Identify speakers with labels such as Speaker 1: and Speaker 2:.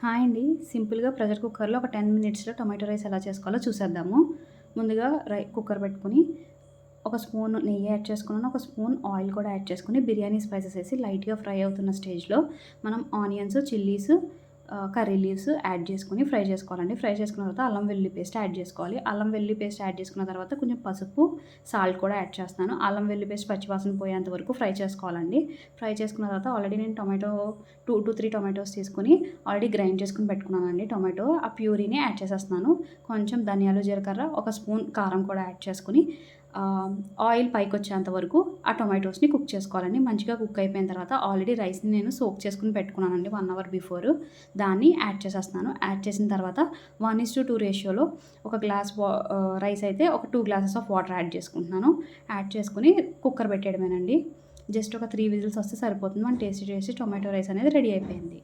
Speaker 1: Hi అండి. సింపుల్‌గా pressure కుక్కర్‌లో ఒక 10 మినిట్స్‌లో టొమాటో రైస్ ఎలా చేసుకోవాలో చూసేద్దాము. ముందుగా కుక్కర్ పెట్టుకొని, ఒక స్పూన్ నెయ్యి యాడ్ చేసుకున్నాను. ఒక స్పూన్ ఆయిల్ కూడా యాడ్ చేసుకొని, బిర్యానీ స్పైసెస్ ఏసి లైట్‌గా ఫ్రై అవుతున్న స్టేజ్‌లో మనం onions, chillies, curry leaves add చేసుకొని ఫ్రై చేసుకోవాలండి. ఫ్రై చేసుకున్న తర్వాత అల్లం వెల్లుల్లి పేస్ట్ యాడ్ చేసుకోవాలి. అల్లం వెల్లుల్లి పేస్ట్ యాడ్ చేసుకున్న తర్వాత కొంచెం పసుపు, సాల్ట్ కూడా యాడ్ చేస్తున్నాను. అల్లం వెల్లుల్లి పేస్ట్ పచ్చివాసన పోయేంత వరకు ఫ్రై చేసుకోవాలండి. ఫ్రై చేసుకున్న తర్వాత ఆల్రెడీ నేను 2-3 టొమాటోస్ తీసుకొని ఆల్రెడీ గ్రైండ్ చేసుకొని పెట్టుకున్నానండి టొమాటో. ఆ ప్యూరీని యాడ్ చేసేస్తున్నాను. కొంచెం ధనియాలు, జీలకర్ర, ఒక స్పూన్ కారం కూడా యాడ్ చేసుకొని ఆయిల్ పైకొచ్చేంత వరకు ఆ టొమాటోస్‌ని కుక్ చేసుకోవాలండి. మంచిగా కుక్ అయిపోయిన తర్వాత ఆల్రెడీ రైస్‌ని నేను సోక్ చేసుకొని పెట్టుకున్నానండి 1 అవర్ బిఫోర్. దాన్ని యాడ్ చేసేస్తున్నాను. యాడ్ చేసిన తర్వాత 1:2 రేషియోలో ఒక గ్లాస్ రైస్ అయితే ఒక 2 గ్లాసెస్ ఆఫ్ వాటర్ యాడ్ చేసుకుంటున్నాను. యాడ్ చేసుకొని కుక్కర్ పెట్టేయడమేనండి. జస్ట్ ఒక 3 విజిల్స్ వస్తే సరిపోతుంది. మన టేస్టీ టొమాటో రైస్ అనేది రెడీ అయిపోయింది.